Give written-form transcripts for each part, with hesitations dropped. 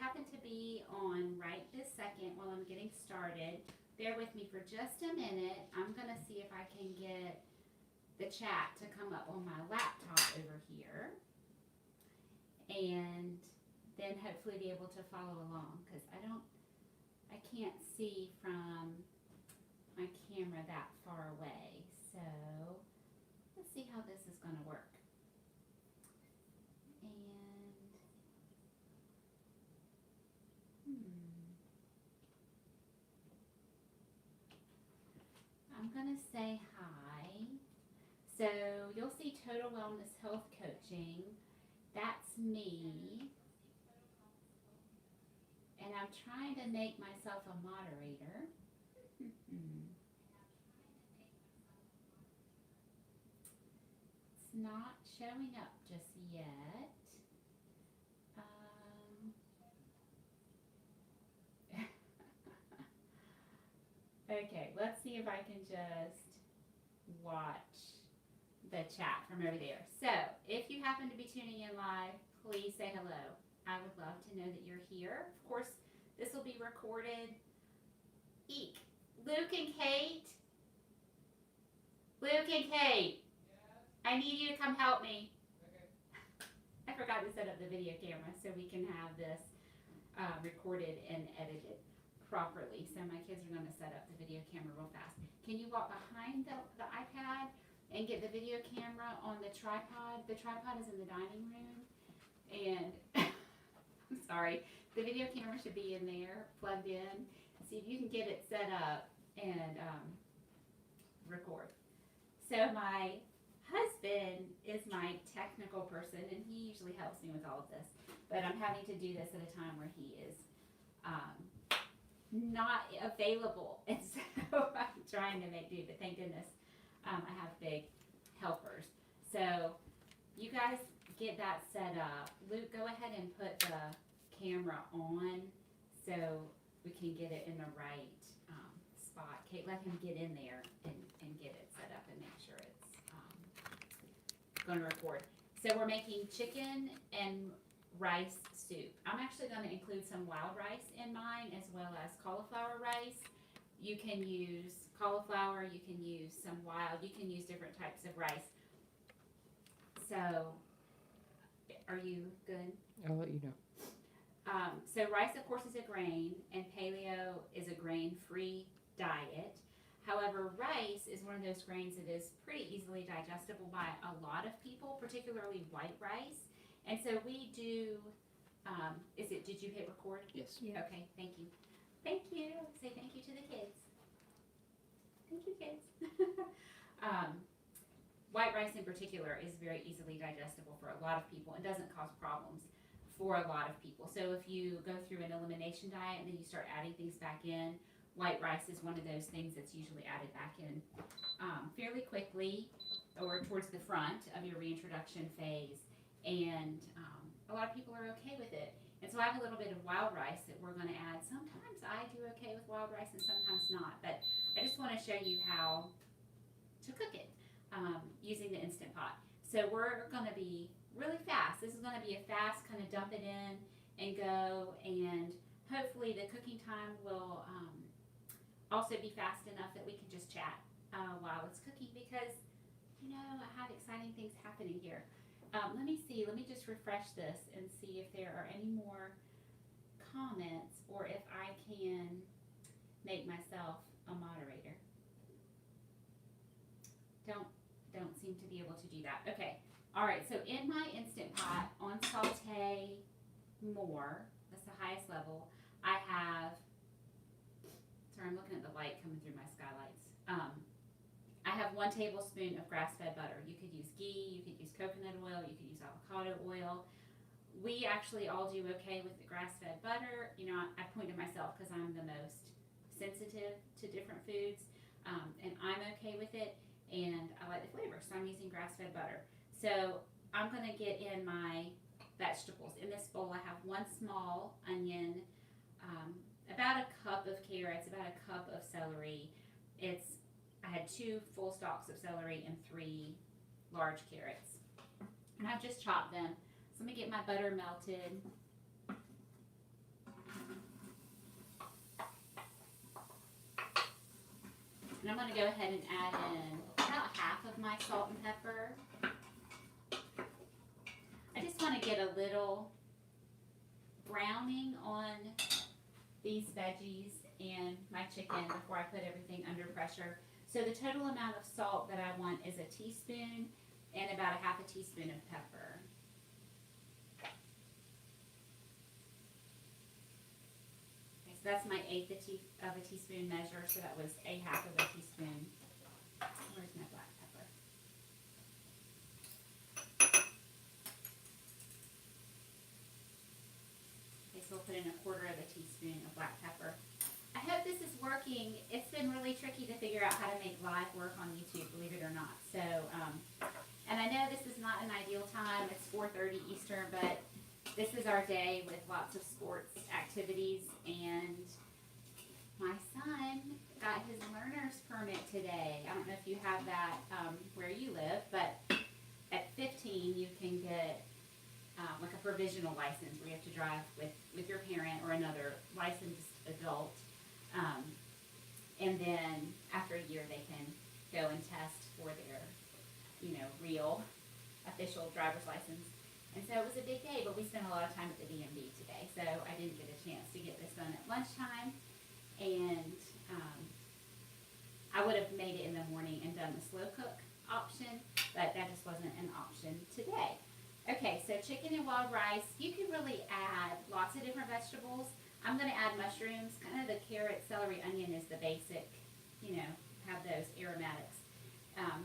happen to be on right this second while I'm getting started, bear with me for just a minute. I'm going to see if I can get the chat to come up on my laptop over here. And then hopefully be able to follow along, because I can't see from my camera that far away. So let's see how this is going to work. And I'm going to say hi. So you'll see Total Wellness Health Coaching. That's me. And I'm trying to make myself a moderator. It's not showing up just yet. Okay, let's see if I can just watch the chat from over there. So, if you happen to be tuning in live, please say hello. I would love to know that you're here. Of course, this will be recorded. Eek. Luke and Kate. Luke and Kate. I need you to come help me. Okay. I forgot to set up the video camera so we can have this recorded and edited properly. So my kids are going to set up the video camera real fast. Can you walk behind the iPad and get the video camera on the tripod? The tripod is in the dining room. And I'm sorry, the video camera should be in there, plugged in. See if you can get it set up and record. So my husband is my technical person, and he usually helps me with all of this. But I'm having to do this at a time where he is not available, and so I'm trying to make do, but thank goodness I have big helpers. So you guys get that set up. Luke, go ahead and put the camera on so we can get it in the right spot. Kate, let him get in there and get it set up and make sure it's going to record. So we're making chicken and rice soup. I'm actually going to include some wild rice in mine as well as cauliflower rice. You can use cauliflower, you can use some wild, you can use different types of rice. So, are you good? I'll let you know. So rice, of course, is a grain, and paleo is a grain-free diet. However, rice is one of those grains that is pretty easily digestible by a lot of people, particularly white rice. And so we do, did you hit record? Yes. Yeah. Okay, thank you. Thank you. Say thank you to the kids. Thank you, kids. White rice in particular is very easily digestible for a lot of people and doesn't cause problems for a lot of people. So if you go through an elimination diet and then you start adding things back in, white rice is one of those things that's usually added back in fairly quickly or towards the front of your reintroduction phase. And a lot of people are okay with it. And so I have a little bit of wild rice that we're going to add. Sometimes I do okay with wild rice and sometimes not. But I just want to show you how to cook it using the Instant Pot. So we're going to be really fast. This is going to be a fast kind of dump it in and go. And hopefully the cooking time will also be fast enough that we can just chat while it's cooking because, you know, I have exciting things happening here. Let me see. Let me just refresh this and see if there are any more comments or if I can make myself a moderator. Don't seem to be able to do that. Okay. All right. So in my Instant Pot on Saute More, that's the highest level, I have, sorry, I'm looking at the light coming through my skylights. I have 1 tablespoon of grass-fed butter. You could use ghee, you could use coconut oil, you could use avocado oil. We actually all do okay with the grass-fed butter. You know, I point to myself because I'm the most sensitive to different foods, and I'm okay with it, and I like the flavor, so I'm using grass-fed butter. So I'm going to get in my vegetables. In this bowl, I have 1 small onion, about a cup of carrots, about a cup of celery. I had 2 full stalks of celery and 3 large carrots. And I've just chopped them. So let me get my butter melted. And I'm going to go ahead and add in about half of my salt and pepper. I just want to get a little browning on these veggies and my chicken before I put everything under pressure. So the total amount of salt that I want is a teaspoon and about a half a teaspoon of pepper. Okay, so that's my eighth of a teaspoon measure, so that was a half of a teaspoon. Where's my black pepper? Okay, so we'll put in a quarter of a teaspoon of black pepper. I hope this is working. It's been really tricky to figure out how to make live work on YouTube, believe it or not. So, and I know this is not an ideal time. It's 4:30 Eastern, but this is our day with lots of sports activities. And my son got his learner's permit today. I don't know if you have that where you live, but at 15 you can get like a provisional license where you have to drive with your parent or another licensed adult. And then after a year they can go and test for their, real official driver's license. And so it was a big day, but we spent a lot of time at the DMV today, so I didn't get a chance to get this done at lunchtime. And I would have made it in the morning and done the slow cook option, but that just wasn't an option today. Okay, so chicken and wild rice. You can really add lots of different vegetables. I'm going to add mushrooms. Kind of the carrot, celery, onion is the basic, have those aromatics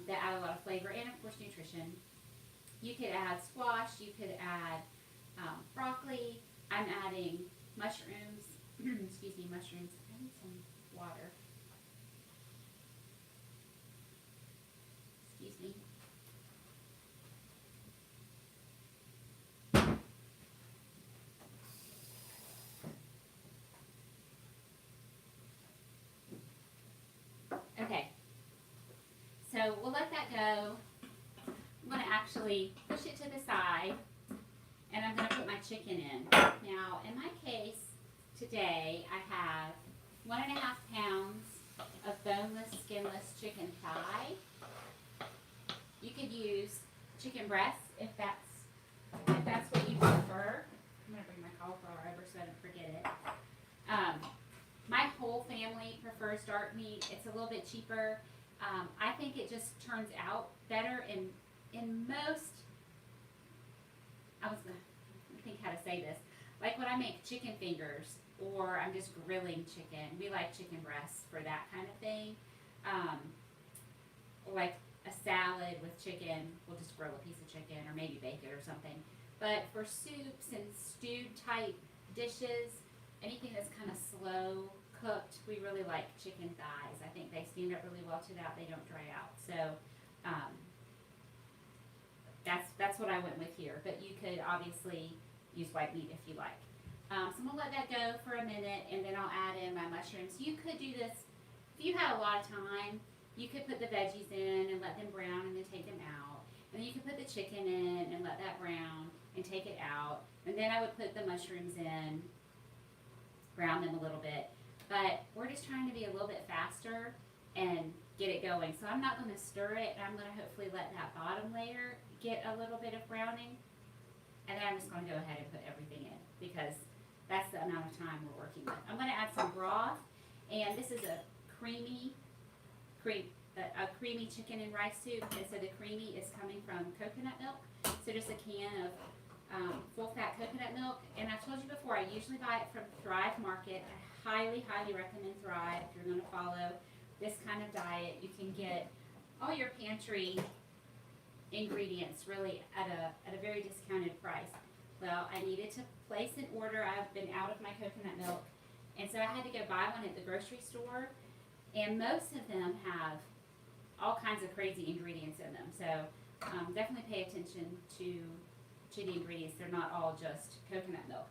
that add a lot of flavor and, of course, nutrition. You could add squash. You could add broccoli. I'm adding mushrooms. Excuse me, mushrooms. I need some water. Excuse me. Okay, so we'll let that go. I'm going to actually push it to the side, and I'm going to put my chicken in. Now, in my case, today I have 1.5 pounds of boneless, skinless chicken thigh. You could use chicken breast if that's what you prefer. I'm going to bring my cauliflower over so I don't forget it. My whole family prefers dark meat. It's a little bit cheaper. I think it just turns out better in most. I was gonna think how to say this. Like when I make chicken fingers or I'm just grilling chicken, we like chicken breasts for that kind of thing. Like a salad with chicken, we'll just grill a piece of chicken or maybe bake it or something. But for soups and stewed type dishes, anything that's kind of slow cooked, we really like chicken thighs. I think they stand up really well to that. They don't dry out. So that's what I went with here. But you could obviously use white meat if you like. So I'm going to let that go for a minute, and then I'll add in my mushrooms. You could do this, if you had a lot of time, you could put the veggies in and let them brown and then take them out. And then you could put the chicken in and let that brown and take it out. And then I would put the mushrooms in, brown them a little bit. But we're just trying to be a little bit faster and get it going. So I'm not going to stir it. I'm going to hopefully let that bottom layer get a little bit of browning. And then I'm just going to go ahead and put everything in because that's the amount of time we're working with. I'm going to add some broth. And this is a creamy chicken and rice soup. And so the creamy is coming from coconut milk. So just a can of full fat coconut milk. And I've told you before, I usually buy it from Thrive Market. I highly recommend Thrive if you're going to follow this kind of diet. You can get all your pantry ingredients really at a very discounted price. Well, I needed to place an order. I've been out of my coconut milk, and so I had to go buy one at the grocery store, and most of them have all kinds of crazy ingredients in them. So definitely pay attention to the ingredients. They're not all just coconut milk.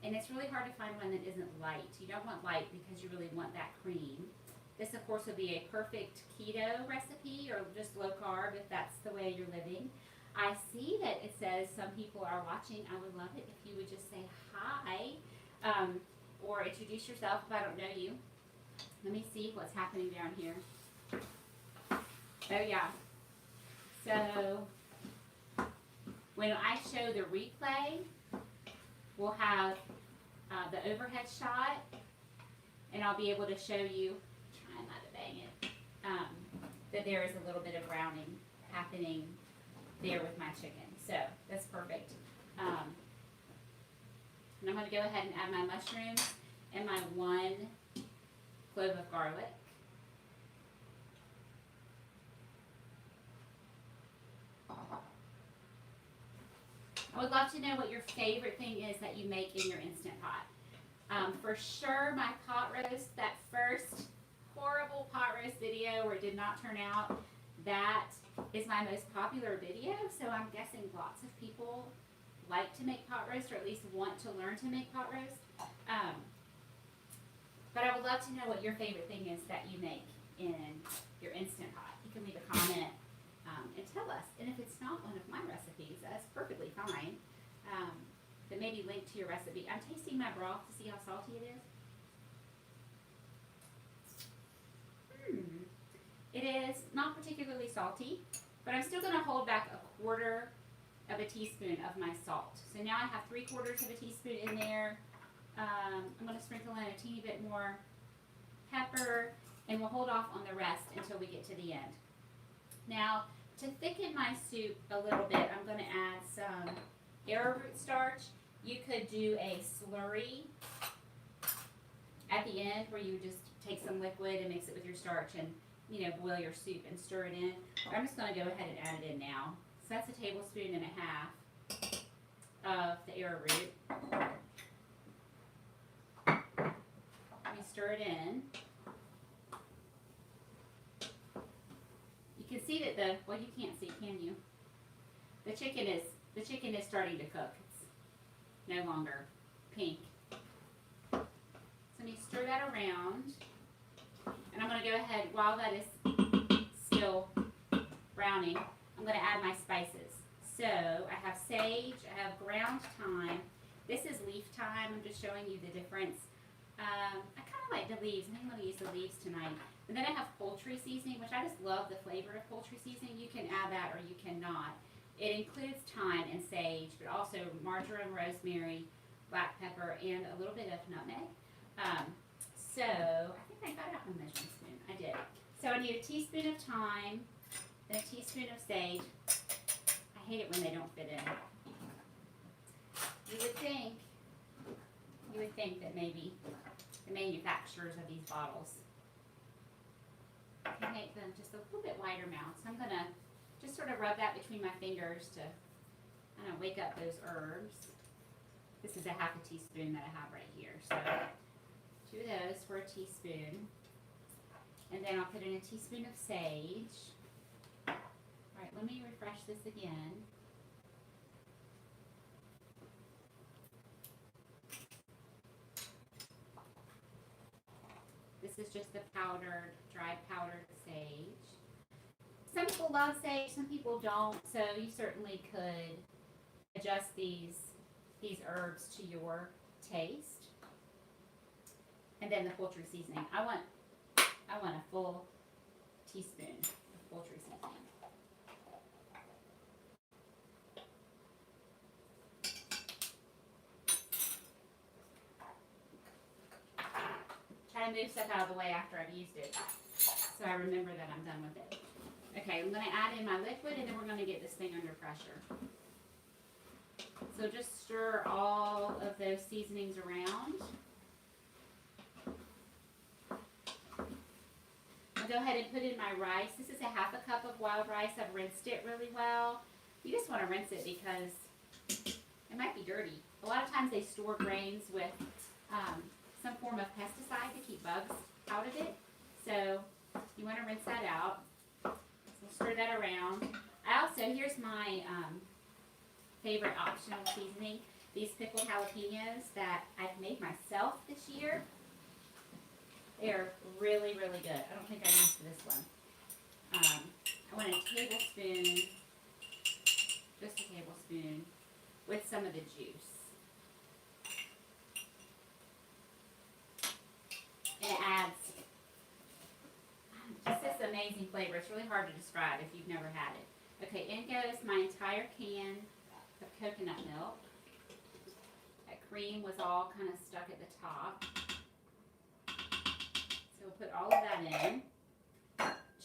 And it's really hard to find one that isn't light. You don't want light because you really want that cream. This, of course, would be a perfect keto recipe or just low carb if that's the way you're living. I see that it says some people are watching. I would love it if you would just say hi or introduce yourself if I don't know you. Let me see what's happening down here. Oh yeah. So when I show the replay, we'll have the overhead shot, and I'll be able to show you, try not to bang it, that there is a little bit of browning happening there with my chicken. So that's perfect. And I'm going to go ahead and add my mushrooms and my 1 clove of garlic. I would love to know what your favorite thing is that you make in your Instant Pot. For sure, my pot roast, that first horrible pot roast video where it did not turn out, that is my most popular video. So I'm guessing lots of people like to make pot roast, or at least want to learn to make pot roast. But I would love to know what your favorite thing is that you make in your Instant Pot. You can leave a comment and tell us. And if it's not one of my recipes, that's perfectly fine. But maybe link to your recipe. I'm tasting my broth to see how salty it is. It is not particularly salty, but I'm still going to hold back 1/4 of a teaspoon of my salt. So now I have 3/4 of a teaspoon in there. I'm going to sprinkle in a teeny bit more pepper, and we'll hold off on the rest until we get to the end. Now, to thicken my soup a little bit, I'm going to add some arrowroot starch. You could do a slurry at the end where you just take some liquid and mix it with your starch and, you know, boil your soup and stir it in. But I'm just going to go ahead and add it in now. So that's 1.5 tablespoons of the arrowroot. Let me stir it in. You can see that well, you can't see, can you? The chicken is starting to cook. It's no longer pink. So let me stir that around. And I'm going to go ahead, while that is still browning, I'm going to add my spices. So I have sage, I have ground thyme. This is leaf thyme. I'm just showing you the difference. I kind of like the leaves. I think I'm going to use the leaves tonight. And then I have poultry seasoning, which I just love the flavor of poultry seasoning. You can add that or you cannot. It includes thyme and sage, but also marjoram, rosemary, black pepper, and a little bit of nutmeg. So I think I got out my measuring spoon. I did. So I need a teaspoon of thyme, and a teaspoon of sage. I hate it when they don't fit in. You would think that maybe the manufacturers of these bottles can make them just a little bit wider mouth. So I'm going to just sort of rub that between my fingers to kind of wake up those herbs. This is a 1/2 teaspoon that I have right here. So 2 of those for a teaspoon. And then I'll put in a teaspoon of sage. All right, let me refresh this again. This is just the dried powdered sage. Some people love sage, some people don't, so you certainly could adjust these herbs to your taste. And then the poultry seasoning. I want a full teaspoon of poultry seasoning. Try to move stuff out of the way after I've used it, so I remember that I'm done with it. Okay, I'm going to add in my liquid, and then we're going to get this thing under pressure. So just stir all of those seasonings around. I'll go ahead and put in my rice. This is a 1/2 cup of wild rice. I've rinsed it really well. You just want to rinse it because it might be dirty. A lot of times they store grains with some form of pesticide to keep bugs out of it. So you want to rinse that out. So stir that around. Here's my favorite optional seasoning. These pickled jalapenos that I've made myself this year. They're really, really good. I don't think I used this one. I want a tablespoon, just a tablespoon, with some of the juice. And it adds just amazing flavor. It's really hard to describe if you've never had it. Okay, in goes my entire can of coconut milk. That cream was all kind of stuck at the top. So we'll put all of that in.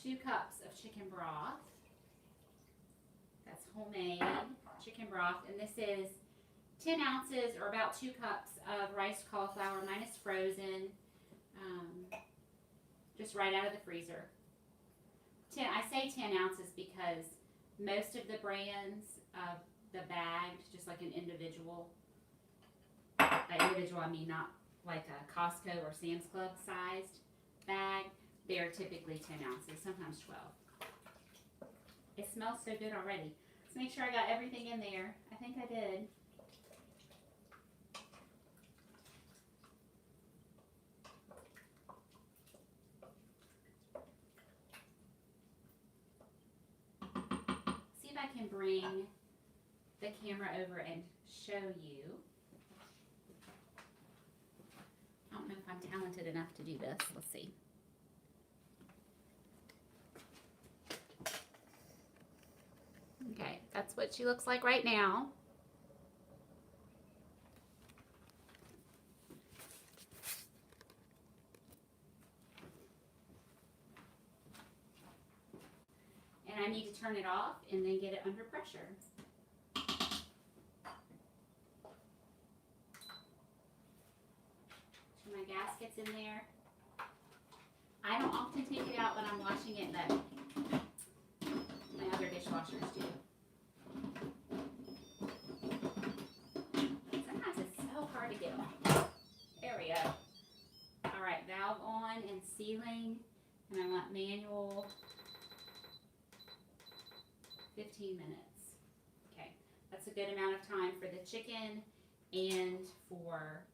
2 cups of chicken broth. That's homemade chicken broth. And this is 10 ounces or about 2 cups of riced cauliflower minus frozen. Just right out of the freezer. I say 10 ounces because most of the brands of the bagged, just like an individual, by individual I mean not like a Costco or Sam's Club sized bag, they're typically 10 ounces, sometimes 12. It smells so good already. Let's make sure I got everything in there. I think I did. See if I can bring the camera over and show you. I don't know if I'm talented enough to do this. Let's see. Okay, that's what she looks like right now. And I need to turn it off and then get it under pressure. So my gasket's in there. I don't often take it out when I'm washing it, but my other dishwashers do. Sometimes it's so hard to get on. There we go. All right, valve on and sealing, and I want manual 15 minutes. Okay, that's a good amount of time for the chicken and for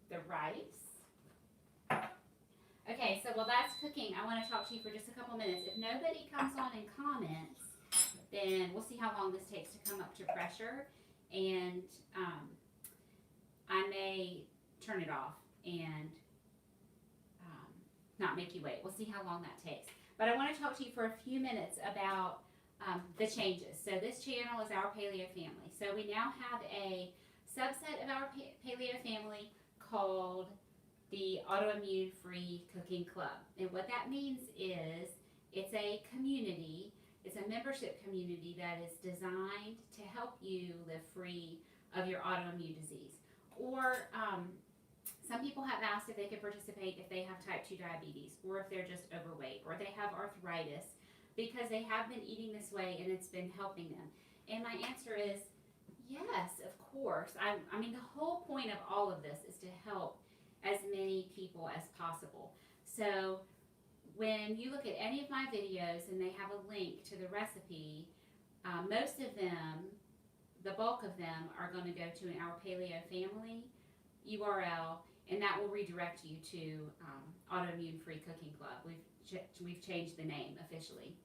the rice. Okay, so while that's cooking, I want to talk to you for just a couple minutes. If nobody comes on and comments, then we'll see how long this takes to come up to pressure, and I may turn it off and not make you wait. We'll see how long that takes. But I want to talk to you for a few minutes about the changes. So this channel is Our Paleo Family. So we now have a subset of Our Paleo Family called the Autoimmune-Free Cooking Club. And what that means is it's a community, it's a membership community that is designed to help you live free of your autoimmune disease. Or some people have asked if they could participate if they have type 2 diabetes, or if they're just overweight, or they have arthritis, because they have been eating this way and it's been helping them. And my answer is yes, of course. I mean, the whole point of all of this is to help as many people as possible. So when you look at any of my videos and they have a link to the recipe, most of them, the bulk of them, are going to go to an Our Paleo Family URL, and that will redirect you to Autoimmune-Free Cooking Club. We've changed the name officially.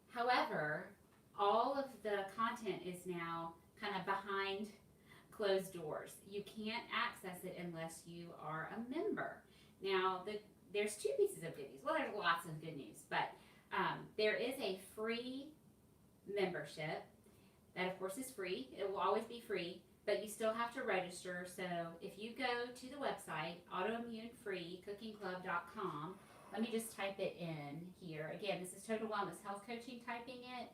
However, all of the content is now kind of behind closed doors. You can't access it unless you are a member. Now, there's 2 pieces of good news. Well, there's lots of good news, but there is a free membership that, of course, is free. It will always be free, but you still have to register. So if you go to the website, autoimmune-free-cooking-club.com, let me just type it in here. Again, this is Total Wellness Health Coaching typing it,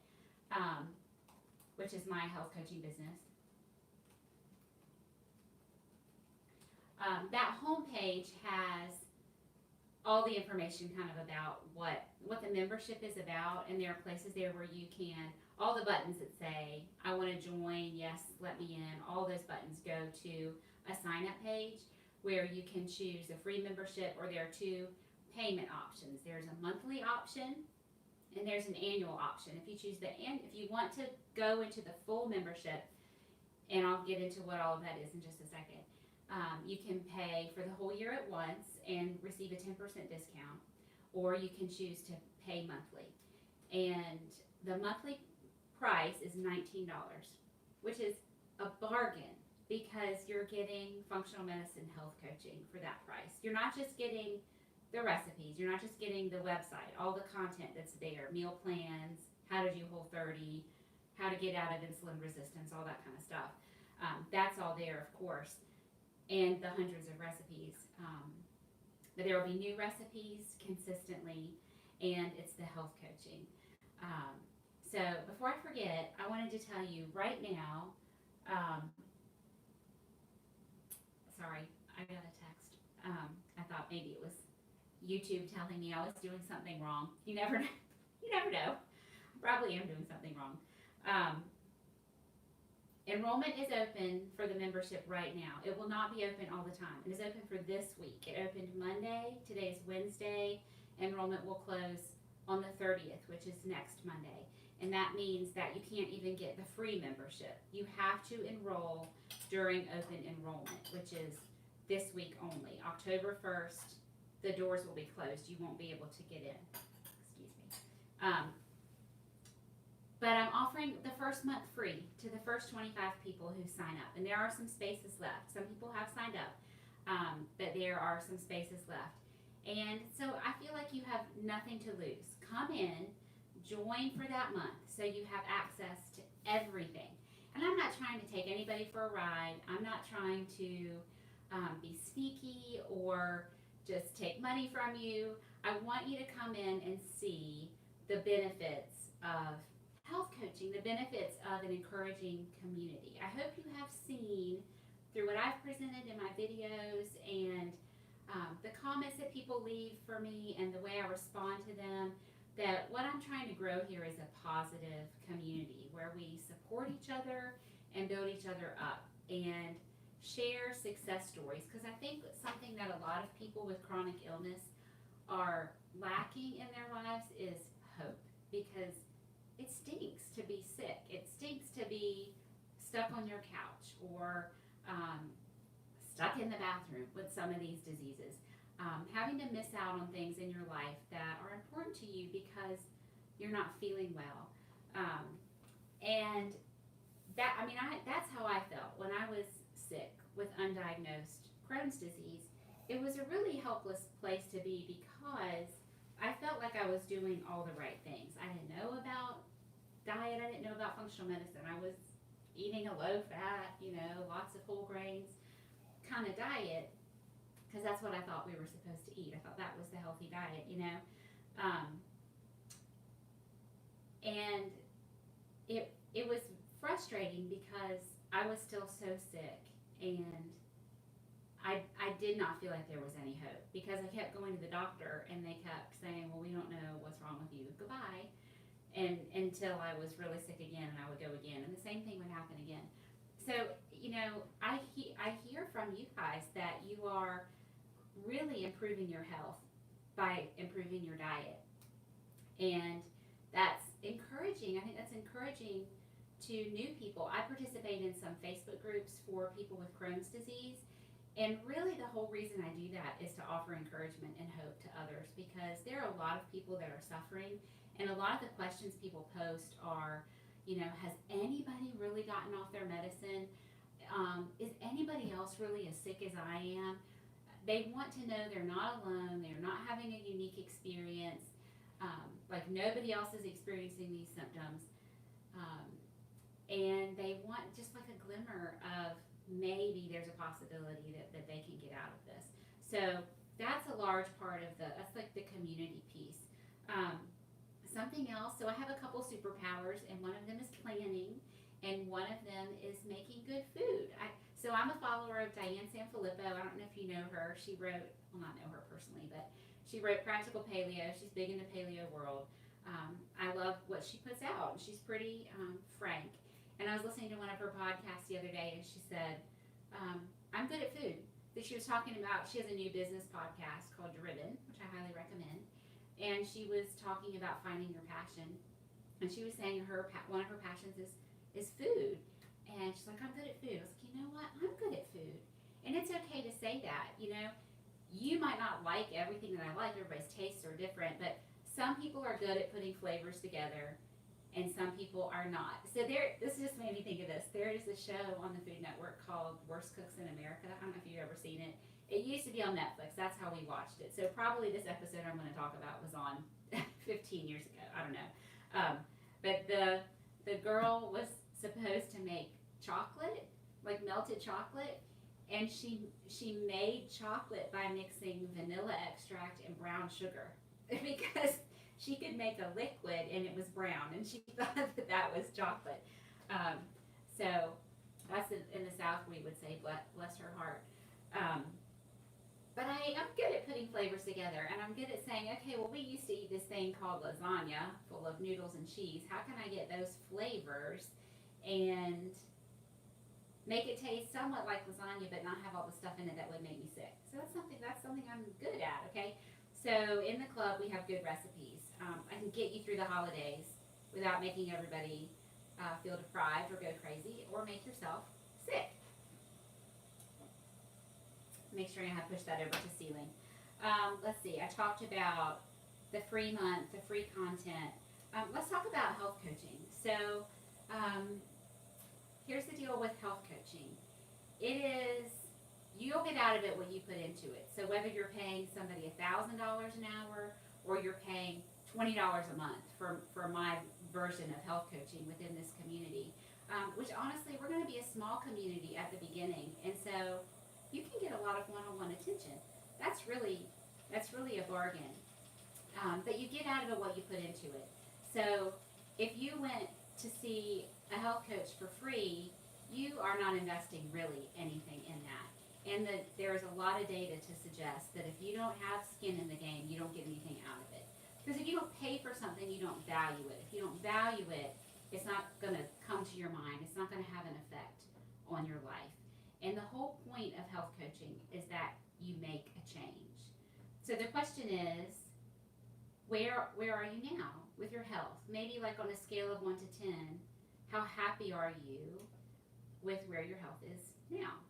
which is my health coaching business. That homepage has all the information kind of about what the membership is about, and there are places there where you can, all the buttons that say, I want to join, yes, let me in, all those buttons go to a sign-up page where you can choose a free membership, or there are 2 payment options. There's a monthly option and there's an annual option. If you choose if you want to go into the full membership, and I'll get into what all of that is in just a second, you can pay for the whole year at once and receive a 10% discount, or you can choose to pay monthly. And the monthly price is $19, which is a bargain because you're getting functional medicine health coaching for that price. You're not just getting the recipes. You're not just getting the website, all the content that's there, meal plans, how to do Whole30, how to get out of insulin resistance, all that kind of stuff. That's all there, of course, and the hundreds of recipes. But there will be new recipes consistently, and it's the health coaching. So before I forget, I wanted to tell you right now, sorry, I got a text. I thought maybe it was YouTube telling me I was doing something wrong. You never know. You never know. I probably am doing something wrong. Enrollment is open for the membership right now. It will not be open all the time. It is open for this week. It opened Monday. Today is Wednesday. Enrollment will close on the 30th, which is next Monday. And that means that you can't even get the free membership. You have to enroll during open enrollment, which is this week only. October 1st, the doors will be closed. You won't be able to get in. Excuse me. But I'm offering the first month free to the first 25 people who sign up. And there are some spaces left. Some people have signed up, but there are some spaces left. And so I feel like you have nothing to lose. Come in, join for that month so you have access to everything. And I'm not trying to take anybody for a ride. I'm not trying to be sneaky or just take money from you. I want you to come in and see the benefits of health coaching, the benefits of an encouraging community. I hope you have seen through what I've presented in my videos and the comments that people leave for me and the way I respond to them, that what I'm trying to grow here is a positive community where we support each other and build each other up and share success stories, because I think something that a lot of people with chronic illness are lacking in their lives is hope, because it stinks to be sick. It stinks to be stuck on your couch or stuck in the bathroom with some of these diseases. Having to miss out on things in your life that are important to you because you're not feeling well. And that, that's how I felt when I was sick with undiagnosed Crohn's disease. It was a really helpless place to be because I felt like I was doing all the right things. I didn't know about diet. I didn't know about functional medicine. I was eating a low fat, lots of whole grains kind of diet, because that's what I thought we were supposed to eat. I thought that was the healthy diet, and it was frustrating because I was still so sick, and I did not feel like there was any hope, because I kept going to the doctor and they kept saying, well, we don't know what's wrong with you, goodbye. And until I was really sick again, and I would go again, and the same thing would happen again. So, I hear from you guys that you are really improving your health by improving your diet. And that's encouraging. I think that's encouraging to new people. I participate in some Facebook groups for people with Crohn's disease. And really the whole reason I do that is to offer encouragement and hope to others, because there are a lot of people that are suffering. And a lot of the questions people post are, has anybody really gotten off their medicine? Is anybody else really as sick as I am? They want to know they're not alone. They're not having a unique experience. Like nobody else is experiencing these symptoms. And they want just like a glimmer of maybe there's a possibility that they can get out of this. So that's a large part of that's like the community piece. Something else, so I have a couple superpowers, and one of them is planning, and one of them is making good food. So I'm a follower of Diane Sanfilippo. I don't know if you know her. She wrote, well, not know her personally, but she wrote Practical Paleo. She's big in the paleo world. I love what she puts out. She's pretty frank. And I was listening to one of her podcasts the other day, and she said, I'm good at food. That she was talking about, she has a new business podcast called Driven, which I highly recommend. And she was talking about finding your passion. And she was saying one of her passions is food. And she's like, I'm good at food. I was like, you know what? I'm good at food. And it's okay to say that, You might not like everything that I like. Everybody's tastes are different. But some people are good at putting flavors together, and some people are not. So this just made me think of this. There is a show on the Food Network called Worst Cooks in America. I don't know if you've ever seen it. It used to be on Netflix. That's how we watched it. So probably this episode I'm going to talk about was on 15 years ago. I don't know. But the girl was supposed to make chocolate, like melted chocolate, and she made chocolate by mixing vanilla extract and brown sugar because she could make a liquid and it was brown, and she thought that that was chocolate. So that's in the South we would say bless her heart. But I'm good at putting flavors together, and I'm good at saying, okay, well, we used to eat this thing called lasagna full of noodles and cheese. How can I get those flavors and make it taste somewhat like lasagna but not have all the stuff in it that would make me sick? So that's something I'm good at, okay? So in the club, we have good recipes. I can get you through the holidays without making everybody feel deprived or go crazy or make yourself sick. Make sure I push that over to ceiling. Let's see, I talked about the free month, the free content. Let's talk about health coaching. So here's the deal with health coaching. It is, you'll get out of it what you put into it. So whether you're paying somebody $1,000 an hour or you're paying $20 a month for my version of health coaching within this community, which honestly, we're going to be a small community at the beginning. And so you can get a lot of one-on-one attention. That's really a bargain. But you get out of it what you put into it. So if you went to see a health coach for free, you are not investing really anything in that. And there's a lot of data to suggest that if you don't have skin in the game, you don't get anything out of it. Because if you don't pay for something, you don't value it. If you don't value it, it's not going to come to your mind. It's not going to have an effect on your life. And the whole point of health coaching is that you make a change. So the question is, where are you now with your health? Maybe like on a scale of 1 to 10, how happy are you with where your health is now?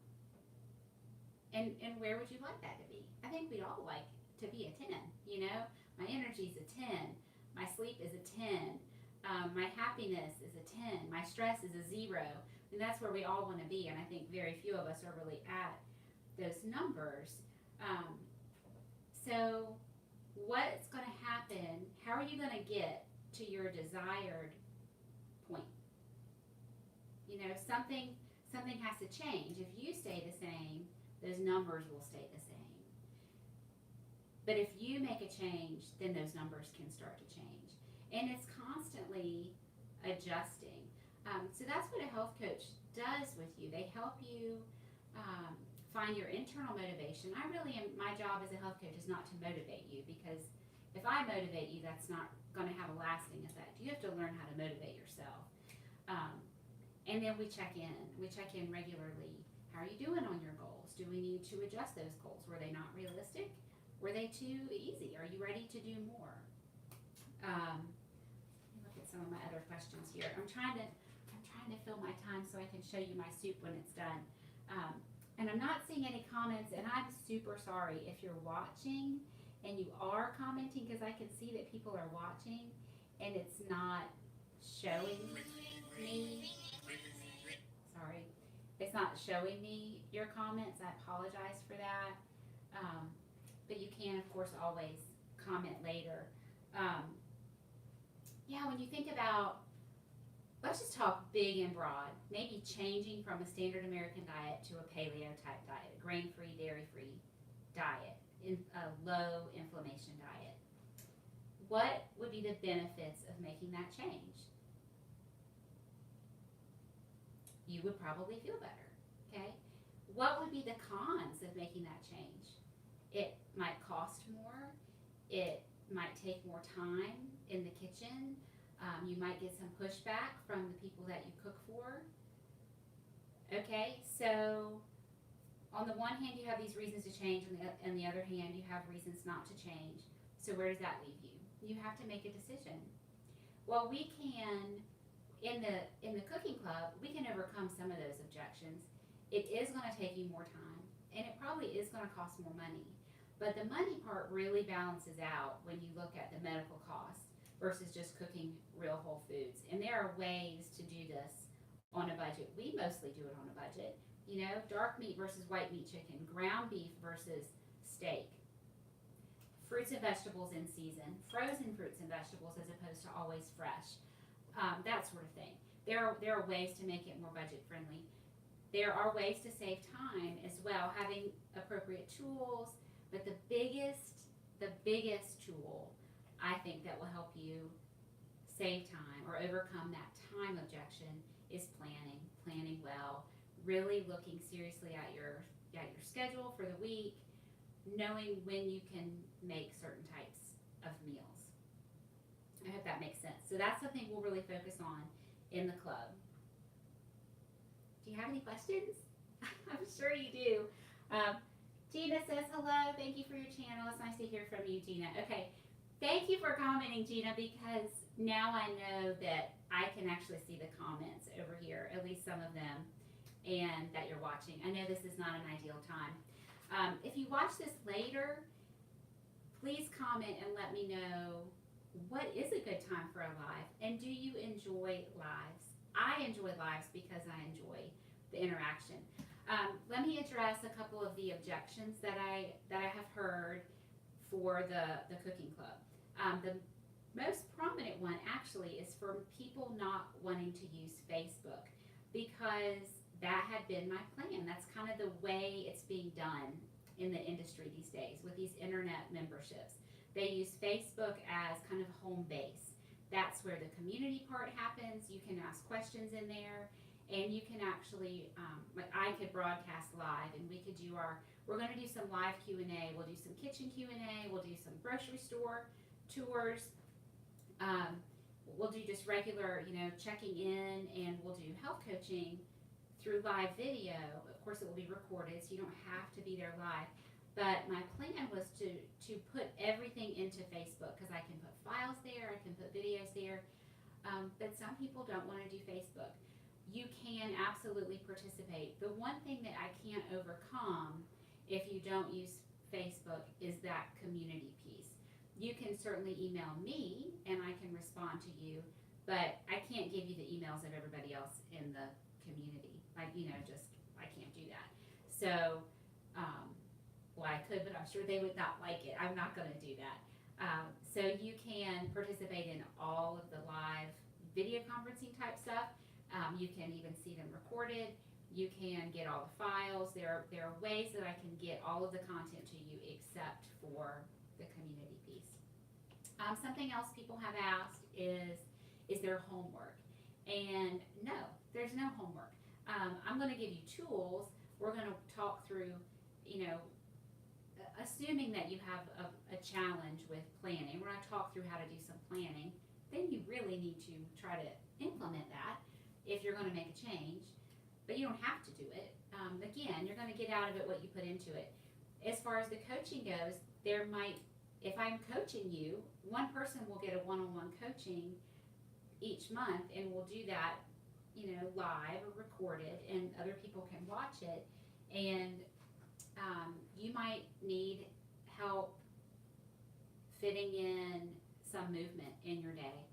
And where would you like that to be? I think we'd all like to be a 10, you know? My energy is a 10. My sleep is a 10. My happiness is a 10. My stress is a 0. And that's where we all want to be, and I think very few of us are really at those numbers. So what's going to happen? How are you going to get to your desired point? You know, something has to change. If you stay the same, those numbers will stay the same. But if you make a change, then those numbers can start to change. And it's constantly adjusting. So that's what a health coach does with you. They help you find your internal motivation. My job as a health coach is not to motivate you, because if I motivate you, that's not going to have a lasting effect. You have to learn how to motivate yourself. And then we check in. We check in regularly. How are you doing on your goals? Do we need to adjust those goals? Were they not realistic? Were they too easy? Are you ready to do more? Let me look at some of my other questions here. I'm trying to fill my time so I can show you my soup when it's done. And I'm not seeing any comments, and I'm super sorry if you're watching and you are commenting, because I can see that people are watching and it's not showing me. Sorry. It's not showing me your comments. I apologize for that. But you can, of course, always comment later. Yeah, when you think about, let's just talk big and broad, maybe changing from a standard American diet to a paleo type diet, grain-free, dairy-free diet, a low inflammation diet. What would be the benefits of making that change? You would probably feel better, okay? What would be the cons of making that change? It might cost more. It might take more time in the kitchen. You might get some pushback from the people that you cook for. Okay, so on the one hand, you have these reasons to change, and on the other hand, you have reasons not to change. So where does that leave you? You have to make a decision. Well, we can, in the cooking club, we can overcome some of those objections. It is going to take you more time, and it probably is going to cost more money. But the money part really balances out when you look at the medical costs versus just cooking real whole foods. And there are ways to do this on a budget. We mostly do it on a budget. You know, dark meat versus white meat chicken, ground beef versus steak, fruits and vegetables in season, frozen fruits and vegetables as opposed to always fresh, that sort of thing. There are ways to make it more budget friendly. There are ways to save time as well, having appropriate tools, but the biggest tool I think that will help you save time or overcome that time objection is planning well, really looking seriously at your schedule for the week, knowing when you can make certain types of meals. I hope that makes sense. So that's something we'll really focus on in the club. Do you have any questions? I'm sure you do. Gina says hello. Thank you for your channel. It's nice to hear from you, Gina. Okay. Thank you for commenting, Gina, because now I know that I can actually see the comments over here, at least some of them, and that you're watching. I know this is not an ideal time. If you watch this later, please comment and let me know what is a good time for a live, and do you enjoy lives? I enjoy lives because I enjoy the interaction. Let me address a couple of the objections that I have heard for the cooking club. The most prominent one actually is for people not wanting to use Facebook, because that had been my plan. That's kind of the way it's being done in the industry these days with these internet memberships. They use Facebook as kind of home base. That's where the community part happens. You can ask questions in there, and you can actually, like I could broadcast live, and we could do we're going to do some live Q&A. We'll do some kitchen Q&A. We'll do some grocery store tours. We'll do just regular, checking in, and we'll do health coaching through live video. Of course, it will be recorded, so you don't have to be there live. But my plan was to put everything into Facebook, because I can put files there, I can put videos there. But some people don't want to do Facebook. You can absolutely participate. The one thing that I can't overcome if you don't use Facebook is that community piece. You can certainly email me and I can respond to you, but I can't give you the emails of everybody else in the community. I can't do that. So, well, I could, but I'm sure they would not like it. I'm not going to do that. So you can participate in all of the live video conferencing type stuff. You can even see them recorded. You can get all the files. There are ways that I can get all of the content to you except for the community piece. Something else people have asked is there homework? And no, there's no homework. I'm going to give you tools. We're going to talk through, assuming that you have a challenge with planning. We're going to talk through how to do some planning. Then you really need to try to implement that if you're going to make a change. But you don't have to do it. Again, you're going to get out of it what you put into it. As far as the coaching goes, if I'm coaching you, one person will get a one-on-one coaching each month, and we'll do that, live or recorded, and other people can watch it. And you might need help fitting in some movement in your day.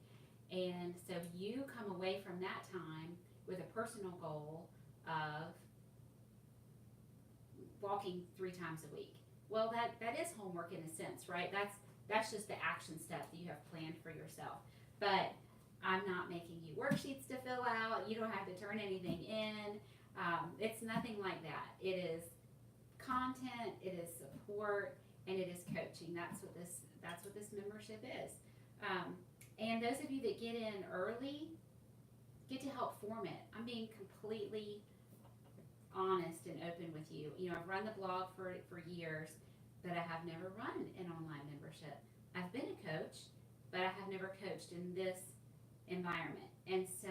And so you come away from that time with a personal goal of walking 3 times a week. Well, that is homework in a sense, right? That's just the action steps that you have planned for yourself. But I'm not making you worksheets to fill out. You don't have to turn anything in. It's nothing like that. It is content, it is support, and it is coaching. That's what this membership is. And those of you that get in early get to help form it. I'm being completely honest and open with you. I've run the blog for years, but I have never run an online membership. I've been a coach, but I have never coached in this environment. And so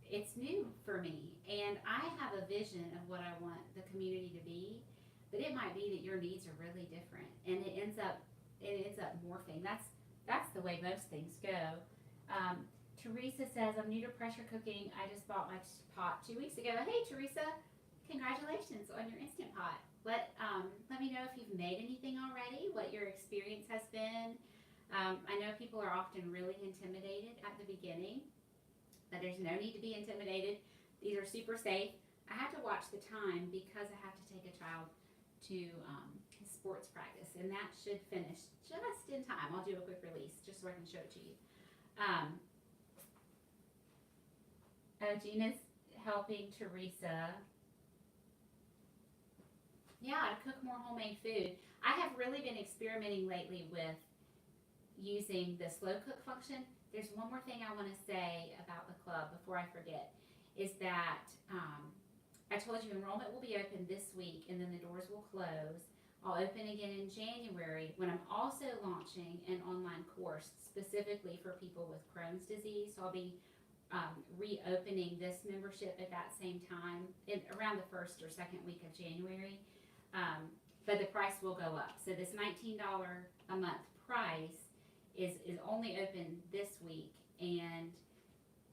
it's new for me. And I have a vision of what I want the community to be, but it might be that your needs are really different, and it ends up morphing. That's the way most things go. Teresa says, I'm new to pressure cooking. I just bought my pot 2 weeks ago. Hey, Teresa, congratulations on your Instant Pot. Let me know if you've made anything already, what your experience has been. I know people are often really intimidated at the beginning, but there's no need to be intimidated. These are super safe. I have to watch the time because I have to take a child to his sports practice, and that should finish just in time. I'll do a quick release just so I can show it to you. Gina's helping Teresa. Yeah, to cook more homemade food. I have really been experimenting lately with using the slow cook function. There's one more thing I want to say about the club before I forget, is that I told you enrollment will be open this week and then the doors will close. I'll open again in January when I'm also launching an online course specifically for people with Crohn's disease. So I'll be reopening this membership at that same time, around the first or second week of January. But the price will go up. So this $19 a month price is only open this week, and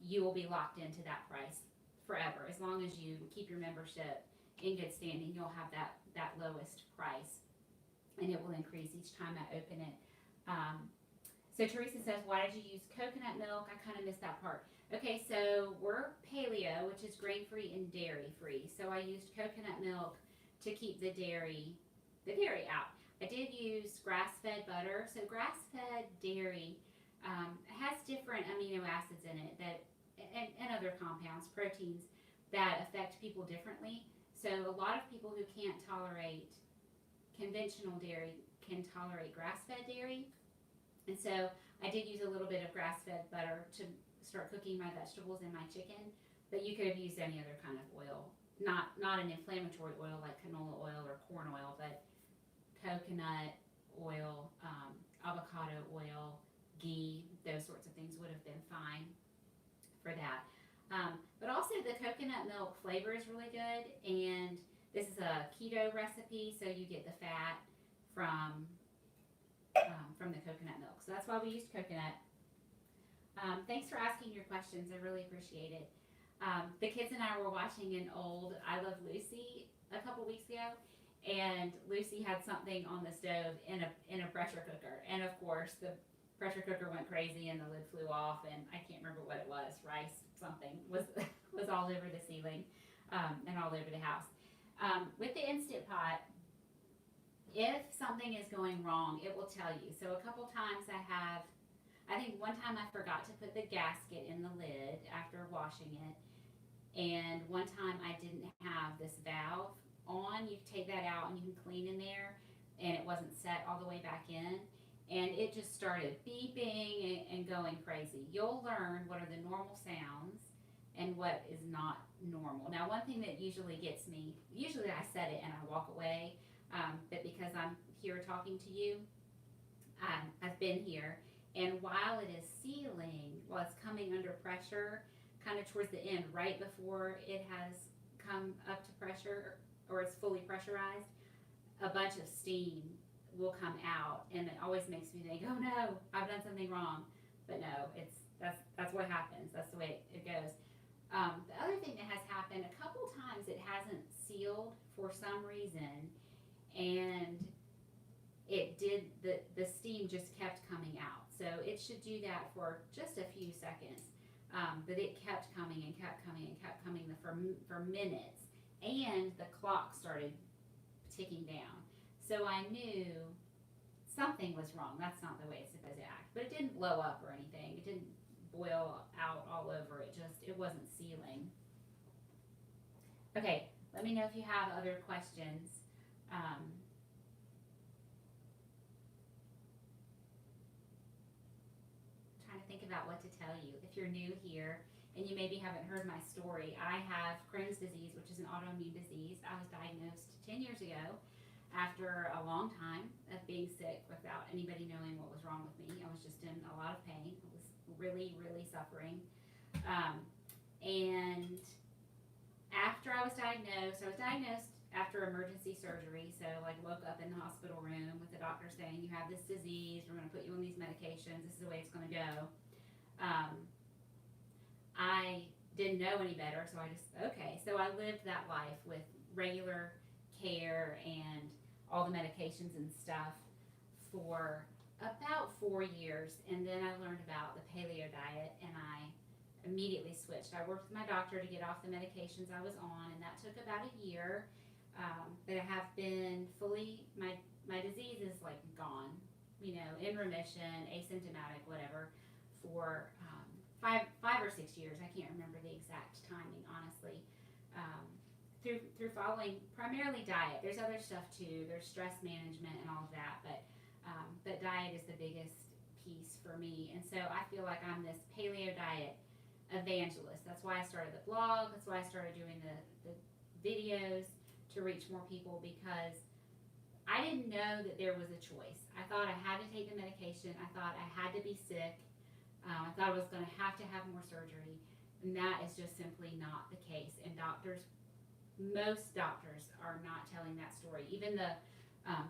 you will be locked into that price forever. As long as you keep your membership in good standing, you'll have that lowest price, and it will increase each time I open it. So Teresa says, why did you use coconut milk? I kind of missed that part. Okay, so we're paleo, which is grain-free and dairy-free. So I used coconut milk to keep the dairy out. I did use grass-fed butter. So grass-fed dairy has different amino acids in it and other compounds, proteins, that affect people differently. So a lot of people who can't tolerate conventional dairy can tolerate grass-fed dairy. And so I did use a little bit of grass-fed butter to start cooking my vegetables and my chicken, but you could have used any other kind of oil. Not an inflammatory oil like canola oil or corn oil, but coconut oil, avocado oil, ghee, those sorts of things would have been fine for that. But also the coconut milk flavor is really good, and this is a keto recipe, so you get the fat from the coconut milk. So that's why we used coconut. Thanks for asking your questions. I really appreciate it. The kids and I were watching an old I Love Lucy a couple weeks ago, and Lucy had something on the stove in a pressure cooker, and of course the pressure cooker went crazy and the lid flew off, and I can't remember what it was, rice something was all over the ceiling and all over the house. With the Instant Pot, if something is going wrong, it will tell you. So a couple times I think one time I forgot to put the gasket in the lid after washing it, and one time I didn't have this valve on. You take that out and you can clean in there, and it wasn't set all the way back in, and it just started beeping and going crazy. You'll learn what are the normal sounds and what is not normal. Now, one thing that usually gets me, usually I set it and I walk away, but because I'm here talking to you, I've been here, and while it is sealing, while it's coming under pressure, kind of towards the end, right before it has come up to pressure or it's fully pressurized, a bunch of steam will come out, and it always makes me think, oh no, I've done something wrong. But no, that's what happens. That's the way it goes. The other thing that has happened, a couple times it hasn't sealed for some reason, and it did, the steam just kept coming out. So it should do that for just a few seconds, but it kept coming and kept coming and kept coming for minutes, and the clock started ticking down. So I knew something was wrong. That's not the way it's supposed to act. But it didn't blow up or anything. It didn't boil out all over. It wasn't sealing. Okay, let me know if you have other questions. Trying to think about what to tell you. If you're new here and you maybe haven't heard my story, I have Crohn's disease, which is an autoimmune disease. I was diagnosed 10 years ago after a long time of being sick without anybody knowing what was wrong with me. I was just in a lot of pain. I was really, really suffering. And after I was diagnosed after emergency surgery. So like woke up in the hospital room with the doctor saying, you have this disease, we're going to put you on these medications, this is the way it's going to go. I didn't know any better, so so I lived that life with regular care and all the medications and stuff for about 4 years, and then I learned about the paleo diet, and I immediately switched. I worked with my doctor to get off the medications I was on, and that took about a year. But I have been fully, my disease is like gone, in remission, asymptomatic, whatever, for 5 or 6 years. I can't remember the exact timing, honestly. Through following primarily diet. There's other stuff too. There's stress management and all of that, but diet is the biggest piece for me. And so I feel like I'm this paleo diet evangelist. That's why I started the blog. That's why I started doing the videos to reach more people, because I didn't know that there was a choice. I thought I had to take the medication. I thought I had to be sick. I thought I was going to have more surgery. And that is just simply not the case. And most doctors are not telling that story. Even the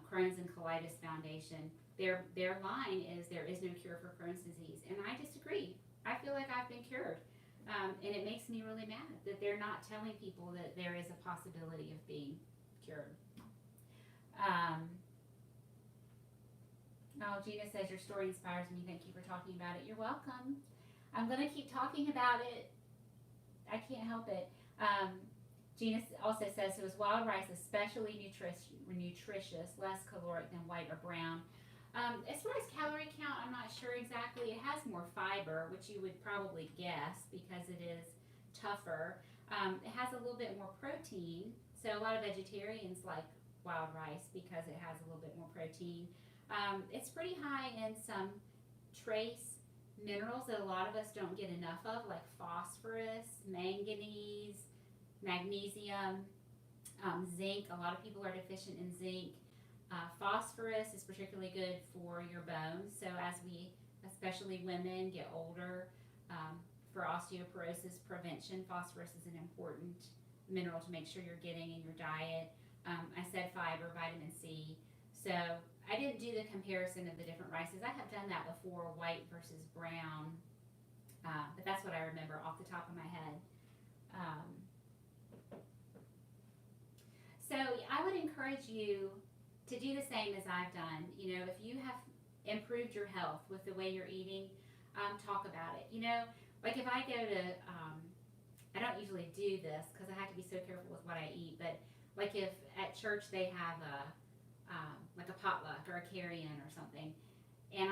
Crohn's and Colitis Foundation, their line is there is no cure for Crohn's disease. And I disagree. I feel like I've been cured. And it makes me really mad that they're not telling people that there is a possibility of being cured. Gina says, your story inspires me. Thank you for talking about it. You're welcome. I'm going to keep talking about it. I can't help it. Gina also says, so is wild rice especially nutritious, less caloric than white or brown? As far as calorie count, I'm not sure exactly. It has more fiber, which you would probably guess because it is tougher. It has a little bit more protein. So a lot of vegetarians like wild rice because it has a little bit more protein. It's pretty high in some trace minerals that a lot of us don't get enough of, like phosphorus, manganese, magnesium, zinc. A lot of people are deficient in zinc. Phosphorus is particularly good for your bones. So as we, especially women, get older, for osteoporosis prevention, phosphorus is an important mineral to make sure you're getting in your diet. I said fiber, vitamin C. So I didn't do the comparison of the different rices. I have done that before, white versus brown, but that's what I remember off the top of my head. So I would encourage you to do the same as I've done. If you have improved your health with the way you're eating, talk about it. Like if I go to, I don't usually do this because I have to be so careful with what I eat, but like if at church they have like a potluck or a carry-in or something, and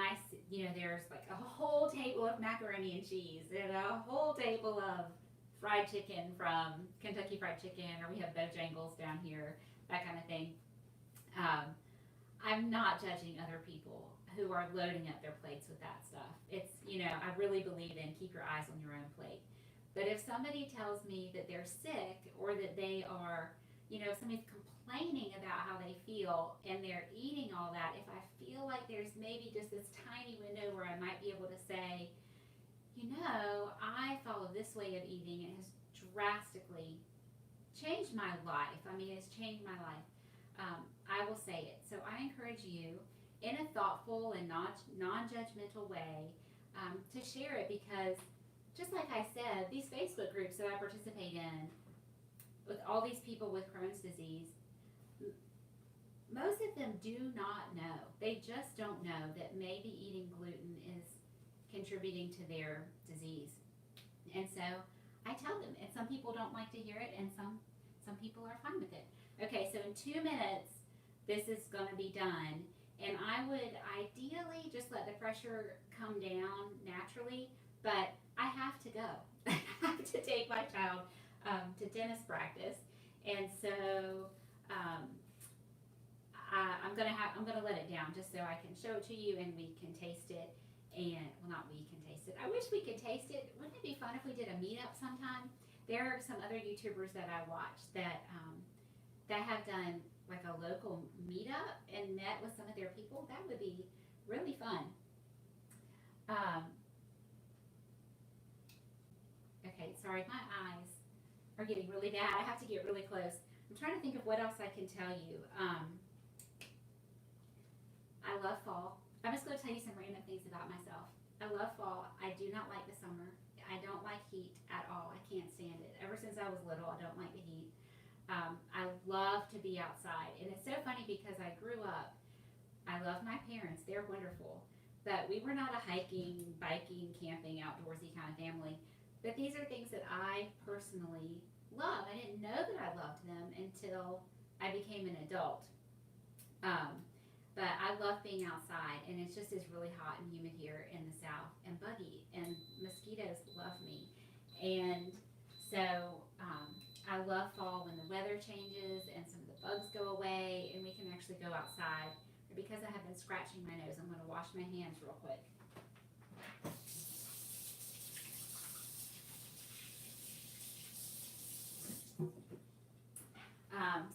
there's like a whole table of macaroni and cheese and a whole table of fried chicken from Kentucky Fried Chicken, or we have Bojangles down here, that kind of thing. I'm not judging other people who are loading up their plates with that stuff. It's, I really believe in keep your eyes on your own plate. But if somebody tells me that they're sick or that they are, somebody's complaining about how they feel and they're eating all that, if I feel like there's maybe just this tiny window where I might be able to say, I follow this way of eating and it has drastically changed my life. It's changed my life. I will say it. So I encourage you in a thoughtful and non-judgmental way to share it, because just like I said, these Facebook groups that I participate in with all these people with Crohn's disease, most of them do not know. They just don't know that maybe eating gluten is contributing to their disease. And so I tell them, and some people don't like to hear it, and some people are fine with it. Okay, so in 2 minutes, this is going to be done. And I would ideally just let the pressure come down naturally, but I have to go. I have to take my child to dentist practice. And so I'm gonna let it down just so I can show it to you and we can taste it. And not we can taste it. I wish we could taste it. Wouldn't it be fun if we did a meetup sometime? There are some other YouTubers that I watch that have done like a local meetup and met with some of their people. That would be really fun. Okay, sorry, my eyes are getting really bad. I have to get really close. I'm trying to think of what else I can tell you. I love fall. I'm just going to tell you some random things about myself. I love fall. I do not like the summer. I don't like heat at all. I can't stand it. Ever since I was little, I don't like the heat. I love to be outside. And it's so funny because I grew up, I love my parents. They're wonderful. But we were not a hiking, biking, camping, outdoorsy kind of family. But these are things that I personally love. I didn't know that I loved them until I became an adult. But I love being outside, and it's just really hot and humid here in the South, and buggy, and mosquitoes love me. And so I love fall when the weather changes and some of the bugs go away and we can actually go outside. But because I have been scratching my nose, I'm going to wash my hands real quick.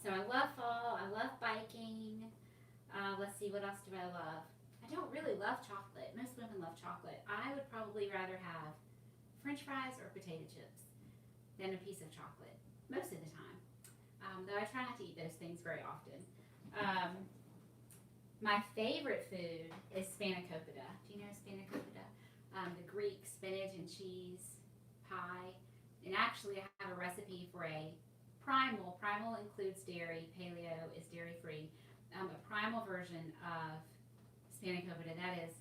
So I love fall, I love biking. Let's see, what else do I love? I don't really love chocolate. Most women love chocolate. I would probably rather have French fries or potato chips than a piece of chocolate, most of the time. Though I try not to eat those things very often. My favorite food is spanakopita. Do you know spanakopita? The Greek spinach and cheese pie. And actually I have a recipe for a primal. Primal includes dairy. Paleo is dairy-free. A primal version of spanakopita. That is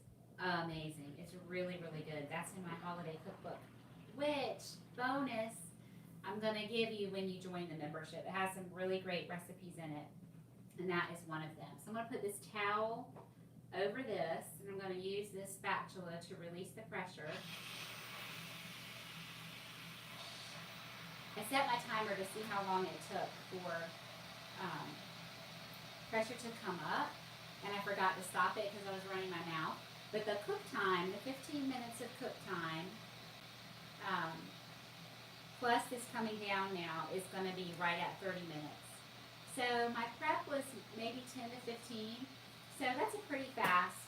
amazing. It's really, really good. That's in my holiday cookbook, which, bonus, I'm going to give you when you join the membership. It has some really great recipes in it, and that is one of them. So I'm going to put this towel over this, and I'm going to use this spatula to release the pressure. I set my timer to see how long it took for pressure to come up, and I forgot to stop it because I was running my mouth. But the cook time, the 15 minutes of cook time, plus this coming down now, is going to be right at 30 minutes. So my prep was maybe 10 to 15. So that's a pretty fast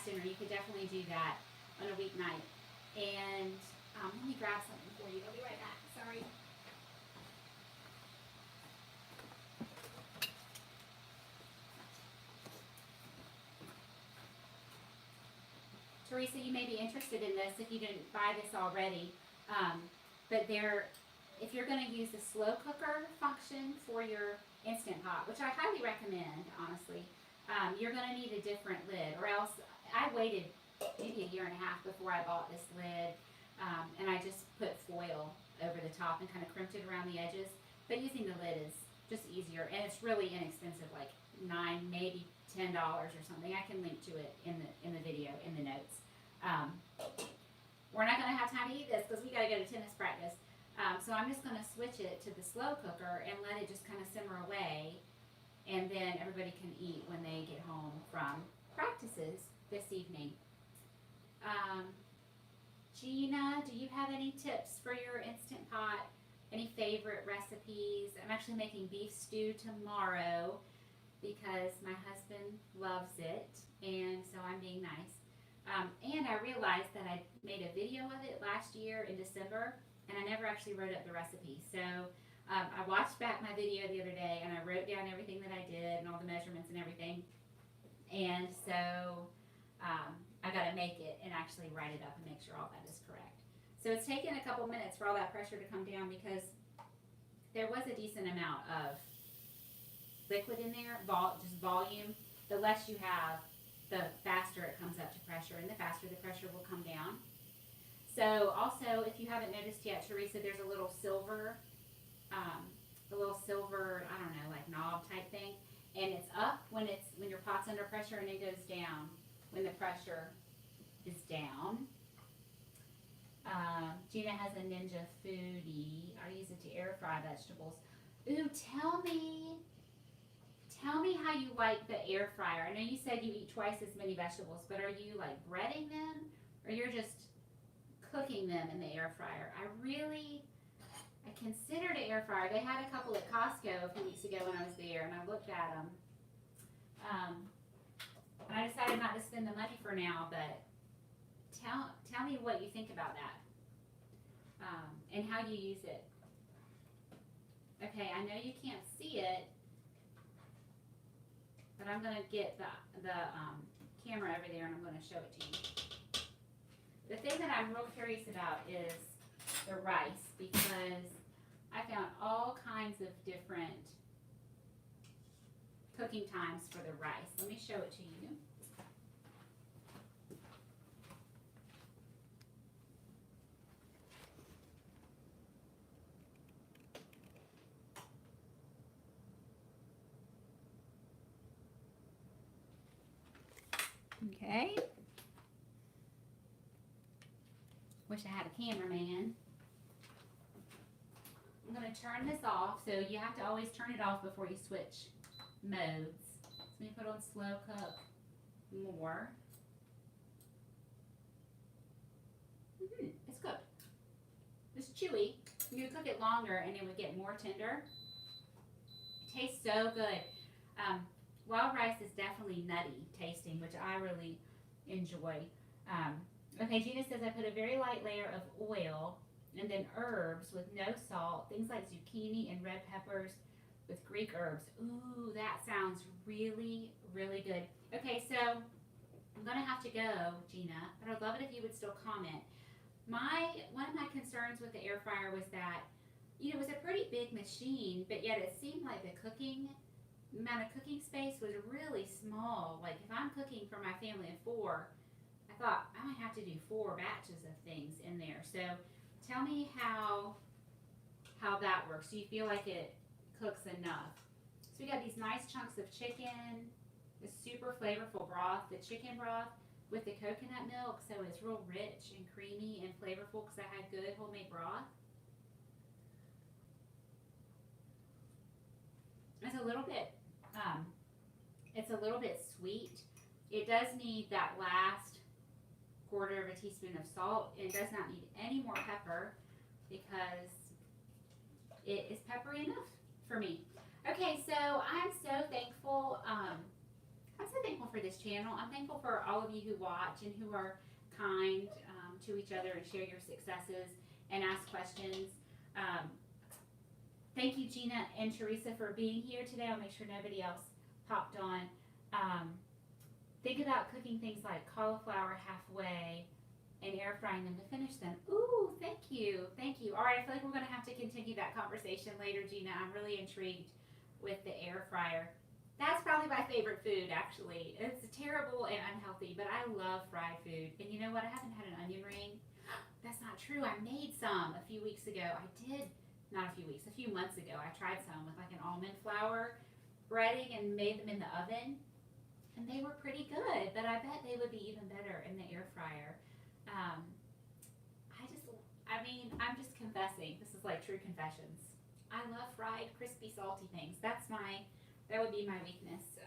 dinner. You could definitely do that on a weeknight. And let me grab something for you. I'll be right back. Sorry. Teresa, you may be interested in this if you didn't buy this already. But if you're going to use the slow cooker function for your Instant Pot, which I highly recommend, honestly, you're going to need a different lid. Or else, I waited maybe a year and a half before I bought this lid, and I just put foil over the top and kind of crimped it around the edges. But using the lid is just easier, and it's really inexpensive, like $9, maybe $10 or something. I can link to it in the video, in the notes. We're not going to have time to eat this because we got to go to tennis practice. So I'm just going to switch it to the slow cooker and let it just kind of simmer away, and then everybody can eat when they get home from practices this evening. Gina, do you have any tips for your Instant Pot? Any favorite recipes? I'm actually making beef stew tomorrow because my husband loves it, and so I'm being nice. And I realized that I made a video of it last year in December, and I never actually wrote up the recipe. So I watched back my video the other day, and I wrote down everything that I did and all the measurements and everything. And so I got to make it and actually write it up and make sure all that is correct. So it's taken a couple minutes for all that pressure to come down because there was a decent amount of liquid in there, just volume. The less you have, the faster it comes up to pressure, and the faster the pressure will come down. So also, if you haven't noticed yet, Teresa, there's a little silver, I don't know, like knob type thing, and it's up when your pot's under pressure, and it goes down when the pressure is down. Gina has a Ninja Foodie. I use it to air fry vegetables. Ooh, tell me how you like the air fryer. I know you said you eat twice as many vegetables, but are you like breading them, or you're just cooking them in the air fryer? I considered an air fryer. They had a couple at Costco a few weeks ago when I was there, and I looked at them. And I decided not to spend the money for now, but tell me what you think about that, and how you use it. Okay, I know you can't see it, but I'm going to get the camera over there, and I'm going to show it to you. The thing that I'm real curious about is the rice, because I found all kinds of different cooking times for the rice. Let me show it to you. Okay. Wish I had a cameraman. I'm going to turn this off, so you have to always turn it off before you switch modes. So let me put on slow cook more. It's cooked. It's chewy. You cook it longer and it would get more tender. It tastes so good. Wild rice is definitely nutty tasting, which I really enjoy. Okay, Gina says I put a very light layer of oil and then herbs with no salt, things like zucchini and red peppers with Greek herbs. Ooh, that sounds really, really good. Okay, so I'm going to have to go, Gina, but I'd love it if you would still comment. One of my concerns with the air fryer was that, you know, it was a pretty big machine, but yet it seemed like the amount of cooking space was really small. Like if I'm cooking for my family of 4, I thought I might have to do 4 batches of things in there. So tell me how that works. Do you feel like it cooks enough? So we got these nice chunks of chicken, the super flavorful broth, the chicken broth with the coconut milk, so it's real rich and creamy and flavorful because I had good homemade broth. It's a little bit sweet. It does need that last 1/4 teaspoon of salt. It does not need any more pepper because it is peppery enough for me. Okay, so I'm so thankful. I'm so thankful for this channel. I'm thankful for all of you who watch and who are kind to each other and share your successes and ask questions. Thank you, Gina and Teresa, for being here today. I'll make sure nobody else popped on. Think about cooking things like cauliflower halfway and air frying them to finish them. Ooh, thank you. Thank you. All right, I feel like we're going to have to continue that conversation later, Gina. I'm really intrigued with the air fryer. That's probably my favorite food, actually. It's terrible and unhealthy, but I love fried food. And you know what? I haven't had an onion ring. That's not true. I made some a few weeks ago. I did, not a few weeks, a few months ago. I tried some with like an almond flour breading and made them in the oven. And they were pretty good, but I bet they would be even better in the air fryer. I'm just confessing. This is like true confessions. I love fried, crispy, salty things. That would be my weakness.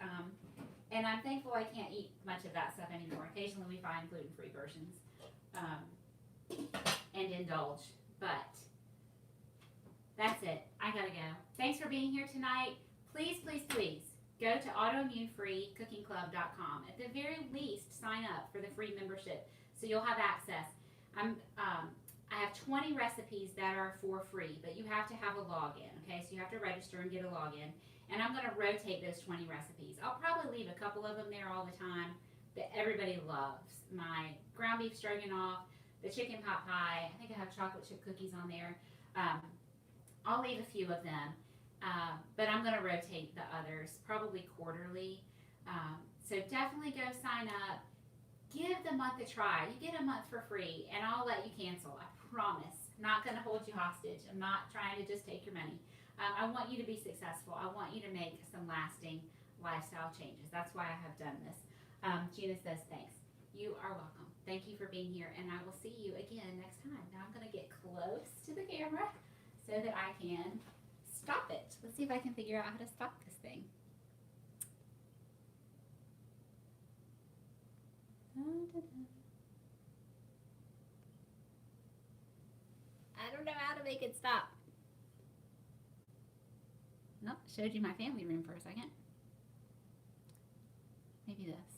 And I'm thankful I can't eat much of that stuff anymore. Occasionally we find gluten-free versions and indulge, but that's it. I gotta go. Thanks for being here tonight. Please, please, please go to Autoimmune-Free-Cooking-Club.com. At the very least, sign up for the free membership so you'll have access. I have 20 recipes that are for free, but you have to have a login, okay? So you have to register and get a login. And I'm going to rotate those 20 recipes. I'll probably leave a couple of them there all the time that everybody loves. My ground beef stroganoff, the chicken pot pie. I think I have chocolate chip cookies on there. I'll leave a few of them. But I'm going to rotate the others, probably quarterly. So definitely go sign up. Give the month a try. You get a month for free, and I'll let you cancel. I promise. I'm not going to hold you hostage. I'm not trying to just take your money. I want you to be successful. I want you to make some lasting lifestyle changes. That's why I have done this. Gina says thanks. You are welcome. Thank you for being here, and I will see you again next time. Now I'm going to get close to the camera so that I can stop it. Let's see if I can figure out how to stop this thing. I don't know how to make it stop. Nope, showed you my family room for a second. Maybe this.